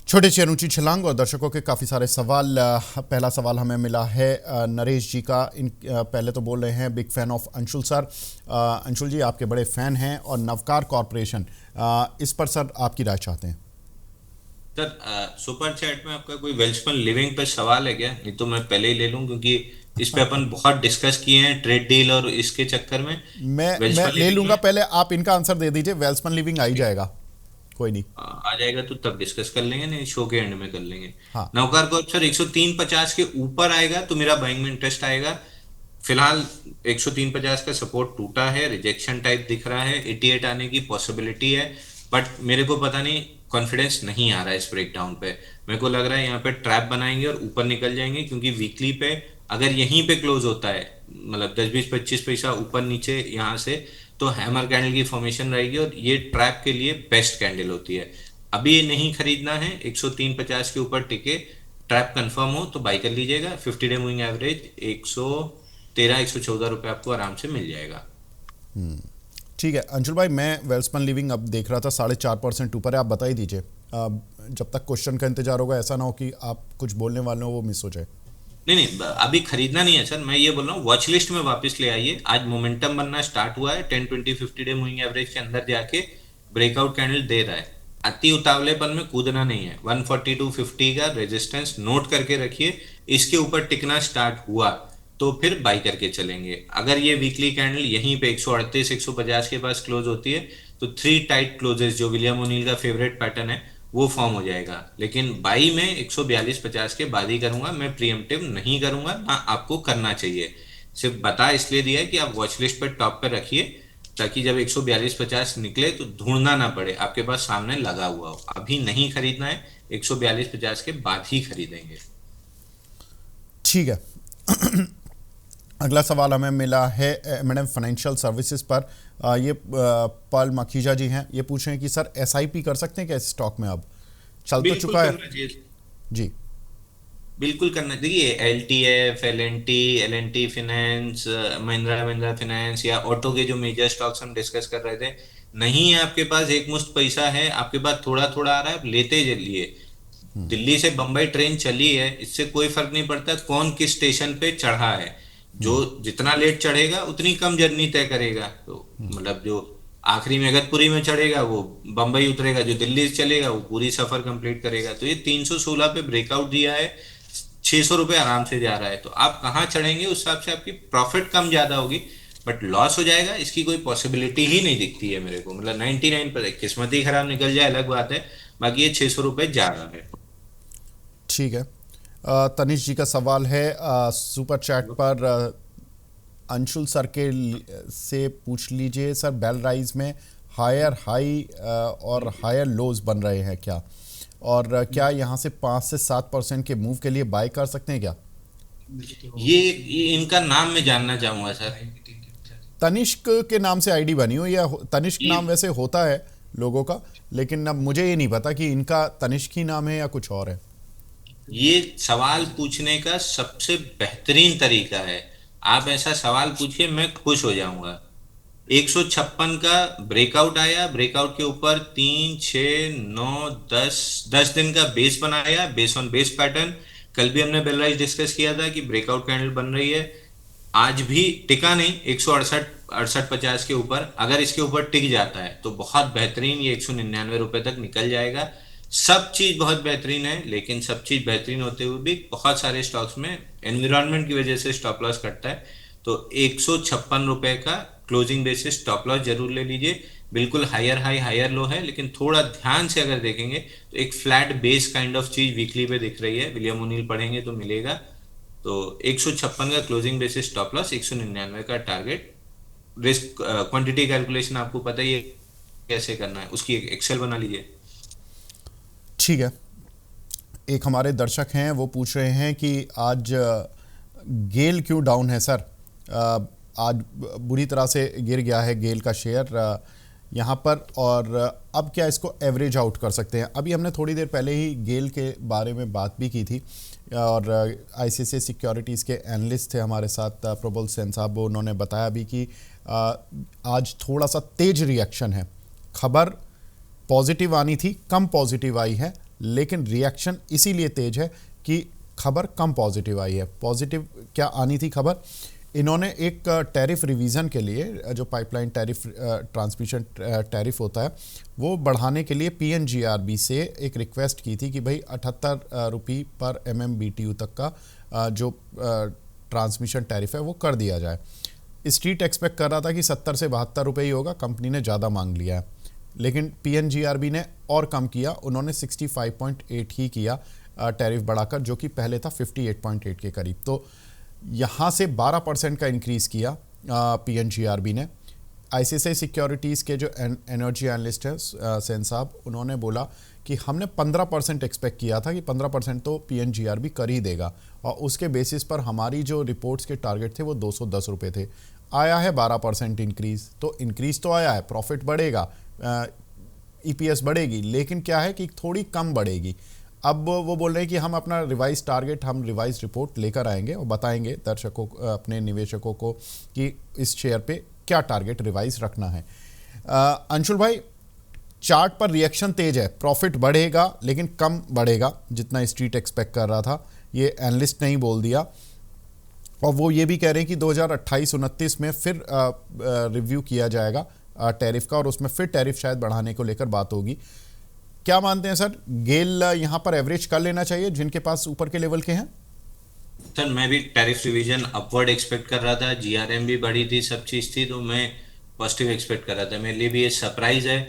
छोटे से अनुचित छलांग और दर्शकों के काफ़ी सारे सवाल। पहला सवाल हमें मिला है नरेश जी का। पहले तो बोल रहे हैं big fan of Anshul sir. Anshul ji आपके बड़े फ़ैन हैं और नवकार कॉरपोरेशन, इस पर सर आपकी राय चाहते हैं। सर सुपर चैट में आपका कोई वेल्सपन लिविंग पे सवाल है क्या? नहीं तो मैं पहले ही ले लूं, क्योंकि इस पे अपन बहुत डिस्कस किए हैं ट्रेड डील और इसके चक्कर में। मैं वेल्सपन ले लिविंग लूँगा, में पहले आप इनका आंसर दे दीजिए। वेल्सपन लिविंग आ ही जाएगा, कोई नहीं। आ जाएगा तो तब डिस्कस कर लेंगे, नहीं शो के एंड में कर लेंगे। हाँ। नवकार को सर 103.50 के ऊपर आएगा तो मेरा बाइंग में इंटरेस्ट आएगा। फिलहाल 103.50 का सपोर्ट टूटा है, रिजेक्शन टाइप दिख रहा है, 88 आने की पॉसिबिलिटी है। बट मेरे को पता नहीं, कॉन्फिडेंस नहीं आ रहा है इस ब्रेकडाउन पे। मेरे को लग रहा है यहाँ पे ट्रैप बनाएंगे और ऊपर निकल जाएंगे, क्योंकि वीकली पे अगर यहीं पे क्लोज होता है, मतलब 10-20-25 पैसा ऊपर नीचे यहाँ से, तो हैमर कैंडल की फॉर्मेशन रहेगी और ये ट्रैप के लिए बेस्ट कैंडल होती है। अभी ये नहीं खरीदना है, 103.50 के ऊपर टिके ट्रैप कंफर्म हो तो बाई कर लीजिएगा। 50 डे मूविंग एवरेज 113-114 रुपये आपको आराम से मिल जाएगा। ठीक है अंशुल भाई, मैं वेल्सपन लिविंग अब देख रहा था 4.5% ऊपर है। आप बता ही दीजिए, जब तक क्वेश्चन का इंतजार होगा ऐसा ना हो कि आप कुछ बोलने वाले हो वो मिस हो जाए। नहीं नहीं, अभी खरीदना नहीं है सर, मैं ये बोल रहा हूँ वॉच लिस्ट में वापस ले आइए। आज मोमेंटम बनना स्टार्ट हुआ है, 10-20-50 डे मूविंग एवरेज के अंदर जाके ब्रेकआउट कैंडल दे रहा है। अति उतावलेपन में कूदना नहीं है। 142.50 का रेजिस्टेंस नोट करके रखिए, इसके ऊपर टिकना स्टार्ट हुआ तो फिर बाई करके चलेंगे। अगर ये वीकली कैंडल यहीं पे 138-150 के पास क्लोज होती है तो थ्री टाइट क्लोजेस, जो विलियम ओनील का फेवरेट पैटर्न है, वो फॉर्म हो जाएगा। लेकिन बाई में 142.50 के बाद ही करूंगा, मैं प्रीएम्प्टिव नहीं करूंगा, ना आपको करना चाहिए। सिर्फ बता इसलिए दिया है कि आप वॉच लिस्ट पर टॉप पर रखिए, ताकि जब 142.50 निकले तो ढूंढना ना पड़े, आपके पास सामने लगा हुआ हो। अभी नहीं खरीदना है, 142.50 के बाद ही खरीदेंगे। ठीक है। अगला सवाल हमें मिला है मैडम फाइनेंशियल सर्विसेज पर। ये पल मखीजा जी हैं, ये पूछ रहे हैं कि सर एसआईपी कर सकते हैं क्या इस स्टॉक में? अब चल तो बिल्कुल चुका है। करना चाहिए। जी। बिल्कुल करना, देखिए L T F, L N T finance, Mahindra Mahindra finance या ऑटो के जो मेजर स्टॉक्स हम डिस्कस कर रहे थे, नहीं है आपके पास एक मुश्त पैसा है, आपके पास थोड़ा थोड़ा आ रहा है, आप लेते चलिए। दिल्ली से बंबई ट्रेन चली है, इससे कोई फर्क नहीं पड़ता कौन किस स्टेशन पे चढ़ा है। जो जितना लेट चढ़ेगा उतनी कम जर्नी तय करेगा। तो मतलब जो आखिरी में इगतपुरी में चढ़ेगा वो बंबई उतरेगा, जो दिल्ली से चलेगा वो पूरी सफर कंप्लीट करेगा। तो ये 316 पे ब्रेकआउट दिया है, 600 रुपये आराम से जा रहा है। तो आप कहाँ चढ़ेंगे उस हिसाब से आपकी प्रॉफिट कम ज्यादा होगी, बट लॉस हो जाएगा इसकी कोई पॉसिबिलिटी ही नहीं दिखती है मेरे को। मतलब 99 किस्मत ही खराब निकल जाए अलग बात है, बाकी ये 600 रुपये जा रहा है। ठीक है। तनिष जी का सवाल है सुपर चैट पर। अंशुल सर के से पूछ लीजिए सर, बेल राइज में हायर हाई और हायर लोज बन रहे हैं क्या? और क्या यहाँ से 5 से 7% के मूव के लिए बाय कर सकते हैं क्या? ये इनका नाम मैं जानना चाहूंगा सर। तनिष्क के नाम से आईडी बनी हुई है। तनिष्क ये नाम वैसे होता है लोगों का, लेकिन अब मुझे ये नहीं पता कि इनका तनिष्क ही नाम है या कुछ और है। ये सवाल पूछने का सबसे बेहतरीन तरीका है। आप ऐसा सवाल पूछिए, मैं खुश हो जाऊंगा। 156 का ब्रेकआउट आया, ब्रेकआउट के ऊपर 3, 6, 9, 10 का बेस बनाया, बेस ऑन बेस पैटर्न। कल भी हमने बेल राइज डिस्कस किया था कि ब्रेकआउट कैंडल बन रही है। आज भी टिका नहीं, 168-168.50 के ऊपर। अगर इसके ऊपर टिक जाता है तो बहुत बेहतरीन, ये 199 रुपए तक निकल जाएगा। सब चीज बहुत बेहतरीन है, लेकिन सब चीज बेहतरीन होते हुए भी बहुत सारे स्टॉक्स में एनवायरनमेंट की वजह से स्टॉप लॉस कटता है। तो 156 रुपए का क्लोजिंग बेसिस स्टॉप लॉस जरूर ले लीजिए। बिल्कुल हायर हाई हायर लो है, लेकिन थोड़ा ध्यान से अगर देखेंगे तो एक फ्लैट बेस काइंड ऑफ चीज वीकली पे दिख रही है। विलियम ओनील पढ़ेंगे तो मिलेगा। तो 156 का क्लोजिंग बेसिस स्टॉप लॉस, 199 का टारगेट। रिस्क क्वांटिटी कैलकुलेशन आपको पता ही है कैसे करना है, उसकी एक एक्सेल बना लीजिए। ठीक है। एक हमारे दर्शक हैं, वो पूछ रहे हैं कि आज गेल क्यों डाउन है सर? आज बुरी तरह से गिर गया है गेल का शेयर यहाँ पर, और अब क्या इसको एवरेज आउट कर सकते हैं? अभी हमने थोड़ी देर पहले ही गेल के बारे में बात भी की थी, और आईसीआईसीआई सिक्योरिटीज़ के एनालिस्ट थे हमारे साथ प्रबल सेन साहब, उन्होंने बताया भी कि आज थोड़ा सा तेज रिएक्शन है। खबर पॉजिटिव आनी थी, कम पॉजिटिव आई है, लेकिन रिएक्शन इसीलिए तेज है कि खबर कम पॉजिटिव आई है। पॉजिटिव क्या आनी थी खबर? इन्होंने एक टैरिफ रिवीजन के लिए, जो पाइपलाइन टैरिफ ट्रांसमिशन टैरिफ होता है, वो बढ़ाने के लिए पीएनजीआरबी से एक रिक्वेस्ट की थी कि भाई 78 रुपये पर MMBTU तक का जो ट्रांसमिशन टैरिफ है वो कर दिया जाए। स्ट्रीट एक्सपेक्ट कर रहा था कि 70 से 72 रुपये ही होगा, कंपनी ने ज़्यादा मांग लिया है, लेकिन पीएनजीआरबी ने और कम किया, उन्होंने 65.8 ही किया टैरिफ बढ़ाकर, जो कि पहले था 58.8 के करीब। तो यहाँ से 12% का इंक्रीज़ किया पीएनजीआरबी ने। आईसीआईसीआई सिक्योरिटीज़ के जो एनर्जी एनालिस्ट हैं सेन साहब, उन्होंने बोला कि हमने 15% एक्सपेक्ट किया था कि 15% तो पीएनजीआरबी कर ही देगा, और उसके बेसिस पर हमारी जो रिपोर्ट्स के टारगेट थे वो 210 रुपये थे। आया है 12% इंक्रीज़, तो इंक्रीज़ तो आया है, प्रॉफिट बढ़ेगा, ईपीएस बढ़ेगी, लेकिन क्या है कि थोड़ी कम बढ़ेगी। अब वो बोल रहे हैं कि हम अपना रिवाइज टारगेट, हम रिवाइज रिपोर्ट लेकर आएंगे और बताएंगे दर्शकों, अपने निवेशकों को कि इस शेयर पे क्या टारगेट रिवाइज रखना है। अंशुल भाई, चार्ट पर रिएक्शन तेज है, प्रॉफिट बढ़ेगा लेकिन कम बढ़ेगा जितना स्ट्रीट एक्सपेक्ट कर रहा था, ये एनालिस्ट ने ही बोल दिया। और वो ये भी कह रहे हैं कि 2028-29 में फिर रिव्यू किया जाएगा टैरिफ का, और उसमें फिर टैरिफ शायद बढ़ाने को लेकर बात होगी। क्या मानते हैं सर, गेल यहाँ पर एवरेज कर लेना चाहिए जिनके पास ऊपर के लेवल के हैं? सर मैं भी टैरिफ रिवीजन अपवर्ड एक्सपेक्ट कर रहा था, जीआरएम भी बढ़ी थी, सब चीज थी, तो मैं पॉजिटिव एक्सपेक्ट कर रहा था। मेरे लिए भी ये सरप्राइज है,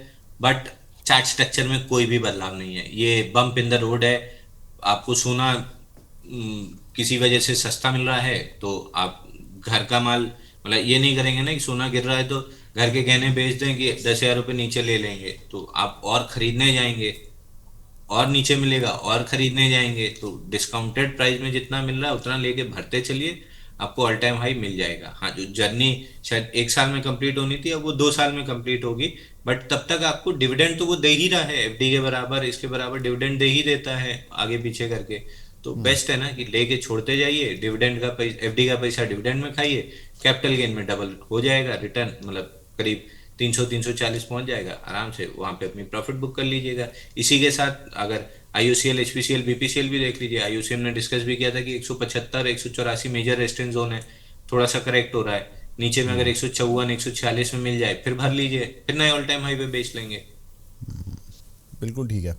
बट चार्ट स्ट्रक्चर में कोई भी बदलाव नहीं है, ये बम्प इन द रोड है। आपको सोना किसी वजह से सस्ता मिल रहा है तो आप घर का माल, मतलब ये नहीं करेंगे ना कि सोना गिर रहा है तो घर के गहने बेच दें कि 10,000 रुपये नीचे ले लेंगे, तो आप और खरीदने जाएंगे, और नीचे मिलेगा और खरीदने जाएंगे, तो डिस्काउंटेड प्राइस में जितना मिल रहा है उतना लेके भरते चलिए, आपको ऑल टाइम हाई मिल जाएगा। हाँ, जो जर्नी शायद 1 साल में कंप्लीट होनी थी अब वो 2 साल में कंप्लीट होगी, बट तब तक आपको डिविडेंड तो वो दे ही रहा है, एफडी के बराबर, इसके बराबर डिविडेंड दे ही देता है आगे पीछे करके। तो बेस्ट है ना कि लेके छोड़ते जाइए, डिविडेंड का पैसा, एफडी का पैसा डिविडेंड में खाइए, कैपिटल गेन में डबल हो जाएगा रिटर्न, मतलब करीब 300-340 पहुंच जाएगा, आराम से वहां पे अपनी प्रॉफिट बुक कर लीजिएगा। इसी के साथ अगर आईओसीएल, एचपीसीएल, बीपीसीएल भी देख लीजिए। आईओसीएल ने डिस्कस भी किया था कि 175, 184 मेजर रेजिस्टेंस जोन है, थोड़ा सा करेक्ट हो रहा है, नीचे में अगर 154, 146 में मिल जाए फिर भर लीजिए, फिर नए ऑल टाइम हाई पे बेच लेंगे। बिल्कुल ठीक है।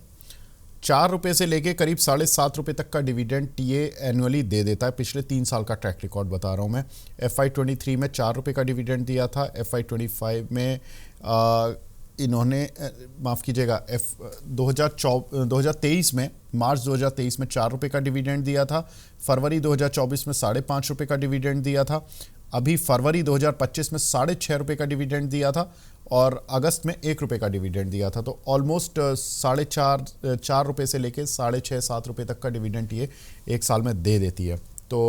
4 रुपये से लेके करीब 7.5 रुपये तक का डिविडेंड टीए एनुअली दे देता है, पिछले 3 साल का ट्रैक रिकॉर्ड बता रहा हूँ मैं। FY23 में 4 रुपये का डिविडेंड दिया था, FY25 में इन्होंने माफ़ कीजिएगा 2023 में, मार्च 2023 में 4 रुपये का डिविडेंड दिया था, फरवरी 2024 में 5.5 रुपये का डिविडेंड दिया था, अभी फरवरी 2025 में 6.5 रुपये का डिविडेंड दिया था, और अगस्त में 1 रुपये का डिविडेंड दिया था। तो ऑलमोस्ट 4.5 रुपये से लेके 6.5-7 रुपये तक का डिविडेंड ये 1 साल में दे देती है। तो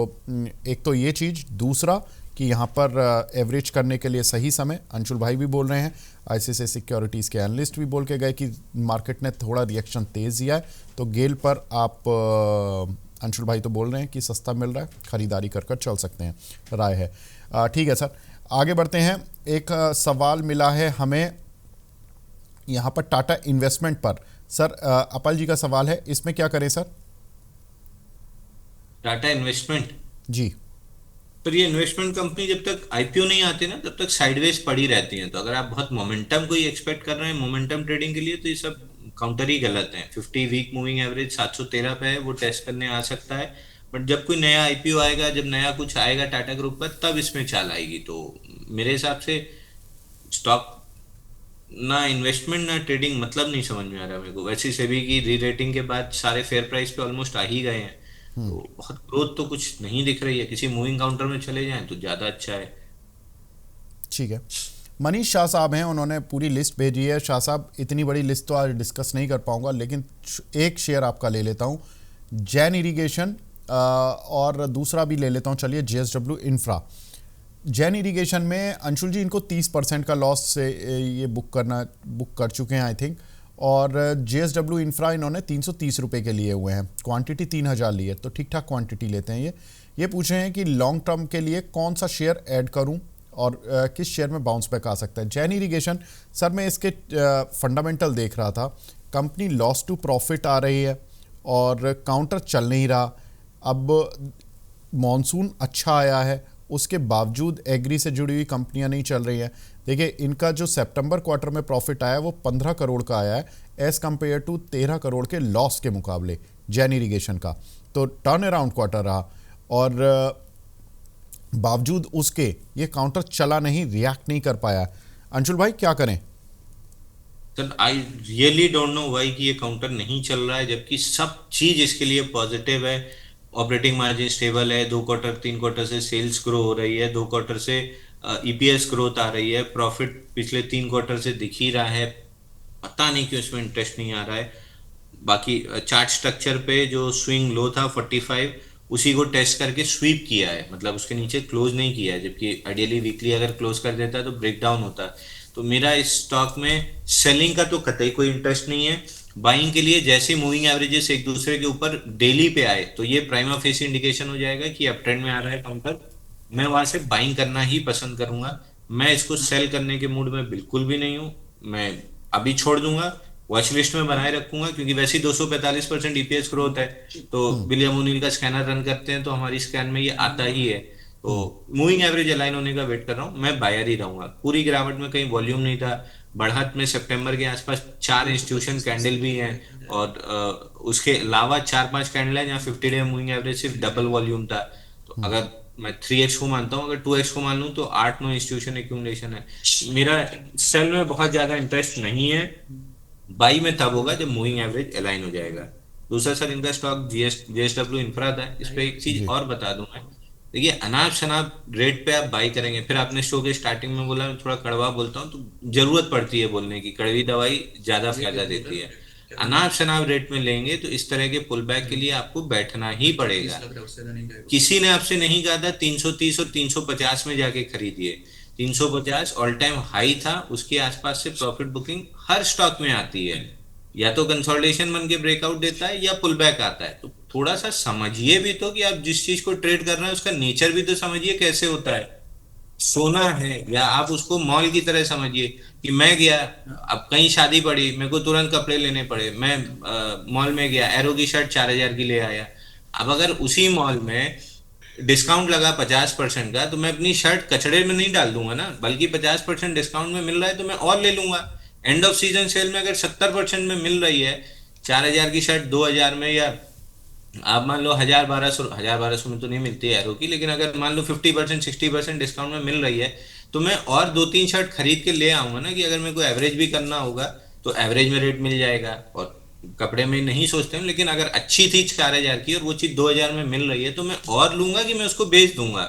एक तो ये चीज़, दूसरा कि यहाँ पर एवरेज करने के लिए सही समय, अंशुल भाई भी बोल रहे हैं, आईसीआईसीआई सिक्योरिटीज़ के एनालिस्ट भी बोल के गए कि मार्केट ने थोड़ा रिएक्शन तेज़ दिया है, तो गेल पर आप अंशुल भाई तो बोल रहे हैं कि सस्ता मिल रहा है, ख़रीदारी कर चल सकते हैं, राय है। ठीक है सर, आगे बढ़ते हैं। एक सवाल मिला है हमें यहाँ पर टाटा इन्वेस्टमेंट पर। सर अपल जी का सवाल है, इसमें क्या करें सर? टाटा इन्वेस्टमेंट जी। पर ये इन्वेस्टमेंट कंपनी जब तक आईपीओ नहीं आती ना तब तक साइडवेज पड़ी रहती हैं, तो अगर आप बहुत मोमेंटम को ही एक्सपेक्ट कर रहे हैं मोमेंटम ट्रेडिंग के लिए, तो ये सब काउंटर ही गलत है। 50 वीक मूविंग एवरेज 713 पे है, वो टेस्ट करने आ सकता है, बट जब कोई नया आईपीओ आएगा, जब नया कुछ आएगा टाटा ग्रुप पर, तब इसमें चाल आएगी। तो मेरे हिसाब से स्टॉक ना इन्वेस्टमेंट ना ट्रेडिंग, मतलब नहीं समझ में आ रहा मेरे को। वैसे सेबी की री रेटिंग के बाद सारे फेयर प्राइस पे ऑलमोस्ट आ ही गए हैं, तो बहुत ग्रोथ तो कुछ नहीं दिख रही है। किसी मूविंग काउंटर में चले जाएं तो ज़्यादा अच्छा है। ठीक है, मनीष शाह साहब हैं, उन्होंने पूरी लिस्ट भेजी है। शाह साहब, इतनी बड़ी लिस्ट तो आज डिस्कस नहीं कर पाऊंगा, लेकिन एक शेयर आपका ले लेता हूँ, जैन इरिगेशन, और दूसरा भी ले लेता हूँ, चलिए, JSW इंफ्रा। जैन इरिगेशन में अंशुल जी इनको 30% का लॉस से ये बुक कर चुके हैं आई थिंक, और JSW इंफ्रा इन्होंने 330 रुपये के लिए हुए हैं, क्वांटिटी 3000 ली है, तो ठीक ठाक क्वांटिटी लेते हैं ये पूछ रहे हैं कि लॉन्ग टर्म के लिए कौन सा शेयर ऐड करूं और किस शेयर में बाउंस बैक आ सकता है। जैन इरिगेशन सर, मैं इसके फंडामेंटल देख रहा था, कंपनी लॉस टू प्रॉफिट आ रही है और काउंटर चल नहीं रहा। अब मॉनसून अच्छा आया है, उसके बावजूद एग्री से जुड़ी हुई कंपनियां नहीं चल रही हैं। देखिए, इनका जो सितंबर क्वार्टर में प्रॉफिट आया है वो 15 करोड़ का आया है, एज़ कम्पेयर टू 13 करोड़ के लॉस के मुकाबले जैन इरीगेशन का। तो टर्न अराउंड क्वार्टर रहा और बावजूद उसके ये काउंटर चला नहीं, रिएक्ट नहीं कर पाया। अंशुल भाई, क्या करें? Sir I really don't know why कि ये काउंटर नहीं चल रहा है, जबकि सब चीज इसके लिए पॉजिटिव है। ऑपरेटिंग मार्जिन स्टेबल है, 2 क्वार्टर 3 क्वार्टर से सेल्स ग्रो हो रही है, 2 क्वार्टर से ईपीएस ग्रोथ आ रही है, प्रॉफिट पिछले 3 क्वार्टर से दिख ही रहा है। पता नहीं क्यों इसमें इंटरेस्ट नहीं आ रहा है। बाकी चार्ट स्ट्रक्चर पे जो स्विंग लो था 45, उसी को टेस्ट करके स्वीप किया है, मतलब उसके नीचे क्लोज नहीं किया है, जबकि आइडियली वीकली अगर क्लोज कर देता है तो ब्रेक डाउन होता है। तो मेरा इस स्टॉक में सेलिंग का तो कतई कोई इंटरेस्ट नहीं है। बाइंग के लिए जैसे मूविंग एवरेजेस एक दूसरे के ऊपर डेली पे आए तो ये प्राइमा फेसी इंडिकेशन हो जाएगा कि अप ट्रेंड में आ रहा है काउंटर, मैं वहां से बाइंग करना ही पसंद करूंगा। मैं इसको सेल करने के मूड में बिल्कुल भी नहीं हूं। मैं अभी छोड़ दूंगा, वॉच लिस्ट में बनाए रखूंगा, क्योंकि वैसे ही 245% ईपीएस ग्रोथ है। तो विलियम ओनिल का स्कैनर रन करते हैं तो हमारी स्कैन में ये आता ही है। तो मूविंग एवरेज अलाइन होने का वेट कर रहा हूँ, मैं बायर ही रहूंगा। पूरी गिरावट में कहीं वॉल्यूम नहीं था। बढ़त में सितंबर के आसपास 4 इंस्टीट्यूशन कैंडल भी हैं, और उसके अलावा 4-5 कैंडल है जहाँ 50 डे मूविंग एवरेज सिर्फ डबल वॉल्यूम था। तो अगर मैं 3x को मानता हूँ, अगर 2x को मान लूँ तो 8-9 इंस्टीट्यूशन एक्यूमुलेशन है। मेरा सेल में बहुत ज्यादा इंटरेस्ट नहीं है, बाई में तब होगा जब मूविंग एवरेज अलाइन हो जाएगा। दूसरा सर, इनका स्टॉक जेएसडब्ल्यू इंफ्रा था। इस पे एक चीज जी। और बता दूं मैं, देखिए अनाप शनाप रेट पे आप बाई करेंगे, फिर आपने शो के स्टार्टिंग में बोला मैं थोड़ा कड़वा बोलता हूँ, तो जरूरत पड़ती है बोलने की, कड़वी दवाई ज्यादा फायदा देती है। अनाप शनाप रेट में लेंगे तो इस तरह के पुल बैक के लिए आपको बैठना ही पड़ेगा। किसी ने आपसे नहीं कहा था 330 और 350 में जाके खरीदिए। 350 ऑल टाइम हाई था, उसके आसपास से प्रॉफिट बुकिंग हर स्टॉक में आती है। या तो कंसोलिडेशन बन के ब्रेकआउट देता है या पुल बैक आता है। तो थोड़ा सा समझिए भी तो कि आप जिस चीज को ट्रेड कर रहे हैं उसका नेचर भी तो समझिए कैसे होता है। सोना है, या आप उसको मॉल की तरह समझिए कि मैं गया, अब कहीं शादी पड़ी, मेरे को तुरंत कपड़े लेने पड़े, मैं मॉल में गया, एरो की शर्ट 4,000 की ले आया। अब अगर उसी मॉल में डिस्काउंट लगा 50% का, तो मैं अपनी शर्ट कचड़े में नहीं डाल दूंगा ना, बल्कि 50% डिस्काउंट में मिल रहा है तो मैं और ले लूंगा। एंड ऑफ सीजन सेल में अगर 70% में मिल रही है, 4,000 की शर्ट 2,000 में, या आप मान लो 1,000 1200 में तो नहीं मिलती है एरो की, लेकिन अगर मान लो 50% 60% डिस्काउंट में मिल रही है, तो मैं और 2-3 शर्ट खरीद के ले आऊंगा ना, कि अगर मेरे को एवरेज भी करना होगा तो एवरेज में रेट मिल जाएगा। और कपड़े में नहीं सोचते हैं, लेकिन अगर अच्छी थी 4,000 की और वो चीज 2,000 में मिल रही है तो मैं और लूंगा कि मैं उसको बेच दूंगा।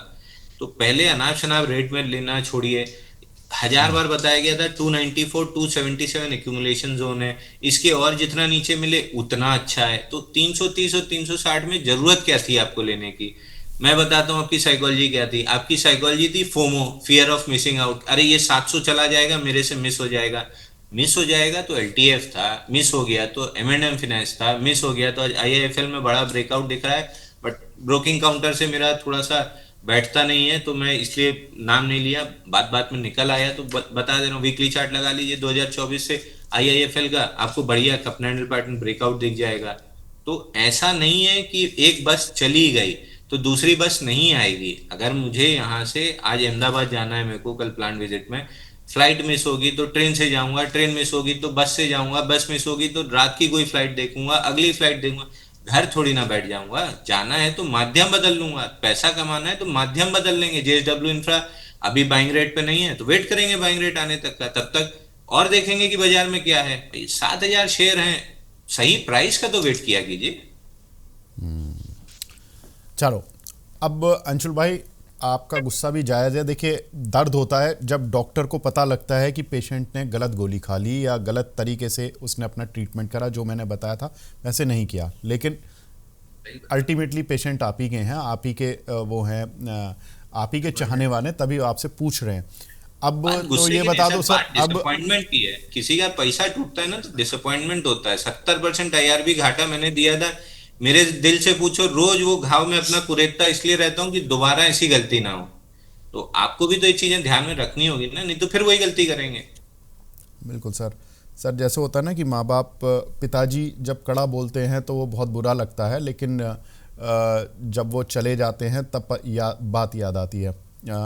तो पहले अनाप शनाप रेट में लेना छोड़िए। 1,000 बार बताया गया था 294 277 एक्यूमुलेशन जोन है, इसके और जितना नीचे मिले उतना अच्छा है। तो 330 और 360 में जरूरत क्या थी आपको लेने की? मैं बताता हूँ आपकी साइकोलॉजी क्या थी। आपकी साइकोलॉजी थी FOMO, fear of missing out. अरे ये 700 चला जाएगा, मेरे से मिस हो जाएगा। मिस हो जाएगा तो एलटीएफ था, मिस हो गया तो एम फाइनेंस था, मिस हो गया तो आज आईआईएफएल में बड़ा ब्रेकआउट दिख रहा है। बट ब्रोकिंग काउंटर से मेरा थोड़ा सा बैठता नहीं है, तो मैं इसलिए नाम नहीं लिया। बात बात में निकल आया तो बता दे रहा हूँ। वीकली चार्ट लगा लीजिए 2024 से आईआईएफएल का, आपको बढ़िया कप हैंडल पैटर्न ब्रेकआउट दिख जाएगा। तो ऐसा नहीं है कि एक बस चली गई तो दूसरी बस नहीं आएगी। अगर मुझे यहाँ से आज अहमदाबाद जाना है, मेरे को कल प्लान विजिट में, फ्लाइट मिस होगी तो ट्रेन से जाऊंगा, ट्रेन मिस होगी तो बस से जाऊंगा, बस मिस होगी तो रात की कोई फ्लाइट देखूंगा, अगली फ्लाइट देखूंगा। घर थोड़ी ना बैठ जाऊंगा। जाना है तो माध्यम बदल लूंगा, पैसा कमाना है तो माध्यम बदल लेंगे। जेएसडब्ल्यू इंफ्रा अभी बाइंग रेट पे नहीं है तो वेट करेंगे बाइंग रेट आने तक का, तब तक और देखेंगे कि बाजार में क्या है। 7,000 शेयर हैं, सही प्राइस का तो वेट किया कीजिए। चलो, अब अंशुल भाई, आपका गुस्सा भी जायज़ है। देखिए, दर्द होता है जब डॉक्टर को पता लगता है कि पेशेंट ने गलत गोली खा ली या गलत तरीके से उसने अपना ट्रीटमेंट करा, जो मैंने बताया था वैसे नहीं किया। लेकिन अल्टीमेटली पेशेंट आप ही के हैं, आप ही के वो हैं, आप ही के चाहने वाले, तभी आपसे पूछ रहे हैं। अब तो ये बता दो सर, अब डिसअपॉइंटमेंट की है, किसी का पैसा टूटता है ना तो डिसअपॉइंटमेंट होता है। 70% आईआरबी घाटा मैंने दिया था। मेरे दिल से पूछो, रोज वो घाव में अपना कुरेदता इसलिए रहता हूँ कि दोबारा ऐसी गलती ना हो। तो आपको भी तो ये चीजें ध्यान में रखनी होगी ना, नहीं तो फिर वही गलती करेंगे। बिल्कुल सर। सर जैसे होता है ना कि माँ बाप, पिताजी जब कड़ा बोलते हैं तो वो बहुत बुरा लगता है, लेकिन जब वो चले जाते हैं तब बात याद आती है।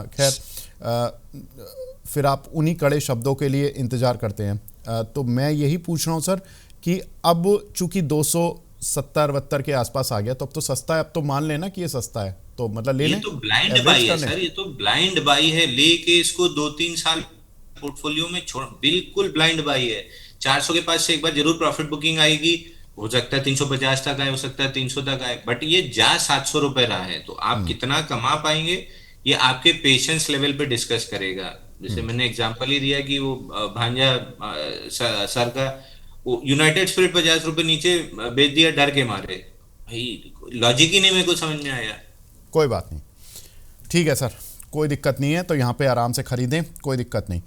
खैर, फिर आप उन्हीं कड़े शब्दों के लिए इंतज़ार करते हैं। तो मैं यही पूछ रहा हूँ सर कि अब चूंकि 270-72 के आसपास आ गया, तो अब तो सस्ता है, अब तो मान लेना कि ये सस्ता है, तो मतलब ले ये लें, तो ब्लाइंड एवरेज बाई है कर लें। सर, ये तो ब्लाइंड बाई है, लेके इसको 2-3 साल पोर्टफोलियो में छोड़, बिल्कुल ब्लाइंड बाई है। 400 के पास से एक बार जरूर प्रॉफिट बुकिंग आएगी, हो सकता है 350 तक आए, हो सकता है 300 तक आए, बट ये जा 700 रुपए रहा है, तो आप कितना कमा पाएंगे ये आपके पेशेंस लेवल पे डिस्कस करेगा। जैसे मैंने एग्जांपल ही दिया कि वो भांजा सर का वो यूनाइटेड स्पिरिट 50 रुपए नीचे बेच दिया डर के मारे, भाई लॉजिक ही नहीं मेरे को समझ में आया। कोई बात नहीं, ठीक है सर, कोई दिक्कत नहीं है, तो यहाँ पे आराम से खरीदें, कोई दिक्कत नहीं।